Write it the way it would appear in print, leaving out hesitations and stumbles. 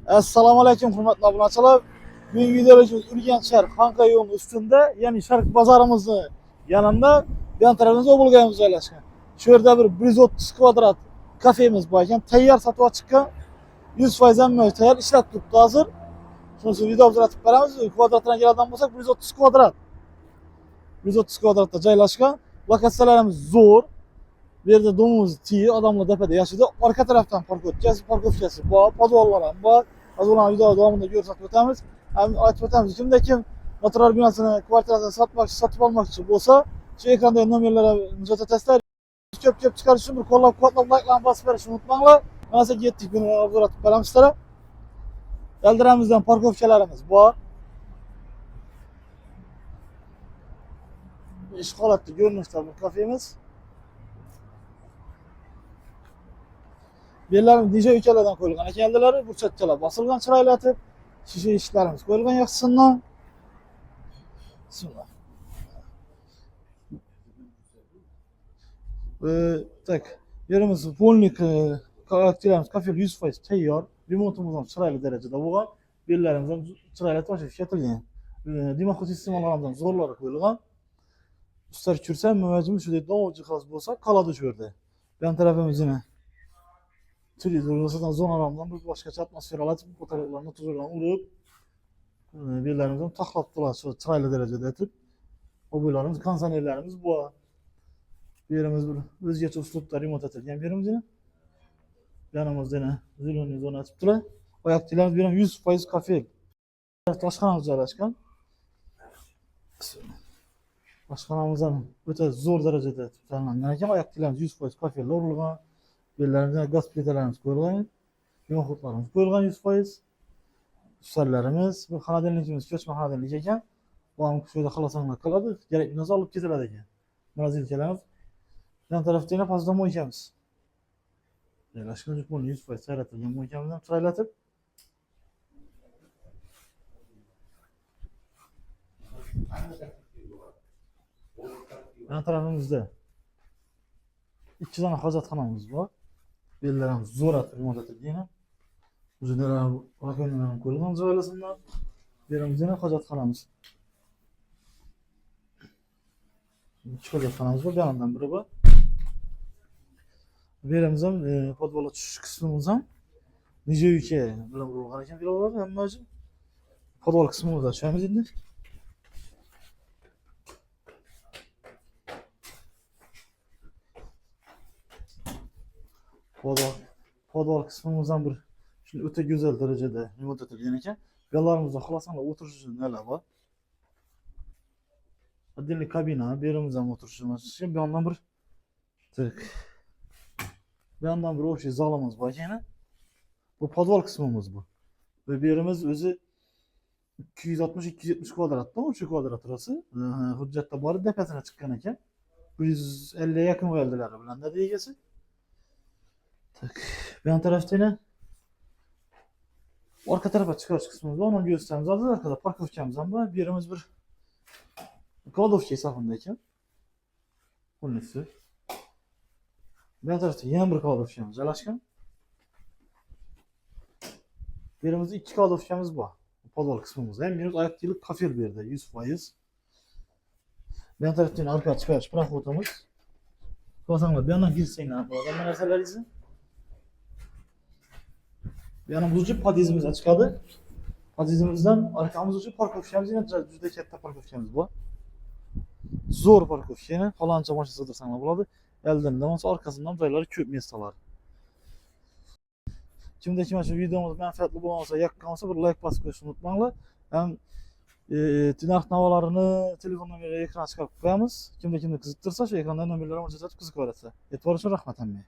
Assalomu alaykum hurmatli obunachilar. Bugungi videolarimiz Urganch shahar Xanqa yo'lining ustida, ya'ni Sharq bozorimizni yanında yan tarafimizda Obulgayimiz joylashgan. Shu yerda bir 130 kvadrat kafemiz bor ekan, tayyor sotib chiqqan. 100% hamma tayyor ishlab turibdi hozir. Shunisi video uzatib beramiz. Kvadratdan keladigan bo'lsak 130 kvadrat. 130 kvadratda joylashgan. Lokatsiyalarimiz zo'r. Bu yerda domimiz tiyi, odamlar tepada yashaydi. Orqa tarafdan parkovkasi bor, podvallar ham bor. Hozir ularni video davomida ko'rsatib o'tamiz. Aytib o'tamiz, kimda kim notarar binosini, kvartirasini sotib olmoqchi bo'lsa, shu ekrandagi nomerlarga murojaat etasizlar. Ko'p chiqarish uchun bir qo'llab-quvvatlab like'larni bosib berishni unutmanglar. Mana sizga yetdik, buni obzorlatib beramiz sizlarga. Yaldiramizdan parkovkalarimiz bor. Ish holatda ko'rinishda bu kafemiz. Bellarimiz DJ ukalardan qo'yilgan ekanlar, burchakchalar bosilgan chiroylatib, shisha eshiklarimiz qo'yilgan yaxshisidan. Bismillah. Tak, yerimiz polnik aktivlarimiz kafel 100% tayyor. Remontimiz ham chiroyli darajada bo'lgan. Bellarimiz ham chiroyli to'shib ishlatilgan. Dimoqot iste'mollarimiz zo'rlari qo'yilgan. Ustalar ko'rsa, majbur shunday dovul jihoz bo'lsa, qoladi shu yerda. Yan tarafimizga televizordan zonalardan bir boshqacha atmosferalar, fotolarni tuzilgan urib, bellarimiz ham taxlab turadi, shu chiroyli darajada etib. Obuylarimiz, kondisionerlarimiz bor. Bu yerimiz bir o'zgacha uslubda remont etilgan yerimizda. Yanimizda yana zeleniy zona etib turadi. Oyoq tilarimiz bu ham 100% kafel. Oshxonamiz joylashgan. Oshxonamiz ham o'ta zo'r darajada tanlangan ekan. Oyoq tilarimiz 100% kafel o'rilgan. Bellerimizde gaz plitalarimiz ko'rilgan, yo'qotlarimiz ko'rilgan 100%. Ustallarimiz, bu xonadonligimiz ko'chma xonadonlik ekan. Bu ham shu yerda xalosanlar qiladi, kerak narsa olib ketiladi ekan. Morozinkalarimiz. Yan tarafda yana pastda mo'ykamiz. Joylashgan buni 100% sayratilgan mo'ykamizni ham chiroylatib. Yan tarafimizda 2 tane hojatxonamiz bor. Bellarimiz zo'r remont etilgan. O'zilar rakonlarni ko'rgan joylasinlar. Beramiz yana hojatxonamiz. 2 hojatxonamiz bor, yandan biri bor. Beramiz ham podvola tushish qismimiz ham nice uyga bilan urilgan ekan birolar, hamma uchun. Podvol qismimizda tushamiz endi. Podvol qismimizdan bir shunday o'ta go'zal darajada remont etilgan ekan. Bellarimizda xulasanlar o'tirish uchun nelar bor. Отдельный kabina, berimiz ham o'tirishimiz uchun bu yandan bir tak. Bu yandan bir o'sha zalimiz bor ekan. Bu podvol qismimiz bu. Ve berimiz o'zi 260-270 kvadratdan 3 kvadrat rosi. Hujjatda bor depasına chiqqan ekan. 150 yaqin qo'yildilar bilan da egasi. Tak. Bu yan tarafta yine orqa tarafa chiqarish qismimiz bor. Onu gösteramiz. Hozir arkada parkovkamiz ham bor. Birimiz bir kladovka hisobida ekan. Bunisi. Bu yan tarafta yana bir kladovkamiz joylashgan. Birimizde 2 kladovkamiz bor. Podvol qismimizda ham minus oyoq kafel bu yerda 100%. Bu yan tarafta yine arka chiqarish proxodimiz. Ko'rsanglar, bu yandan girsanglar bo'ladi. Mana narsalaringizni. Yanımız ucu podizimizden çıkadı. Podizimizden arkamız ucu parkovkamiz yine juda katta parkovkamiz bor. Zo'r parkovka yana falancha mashina sig'dirsanglar bo'ladi. Eldan olsa arkasından joylari ko'p mestolar. Kimda kim shu videomiz manfaatli bo'lsa, yoqqan bo'lsa bir like bosib qo'yishni unutmanglar. Ham narx navolarini telefon nomeriga ekran chiqarib qo'yamiz. Kimda kimni qiziqtirsa shu ekrandan nomerlarga murojaat qilib qiziqaveradi. E'tibor uchun rahmat hammaga.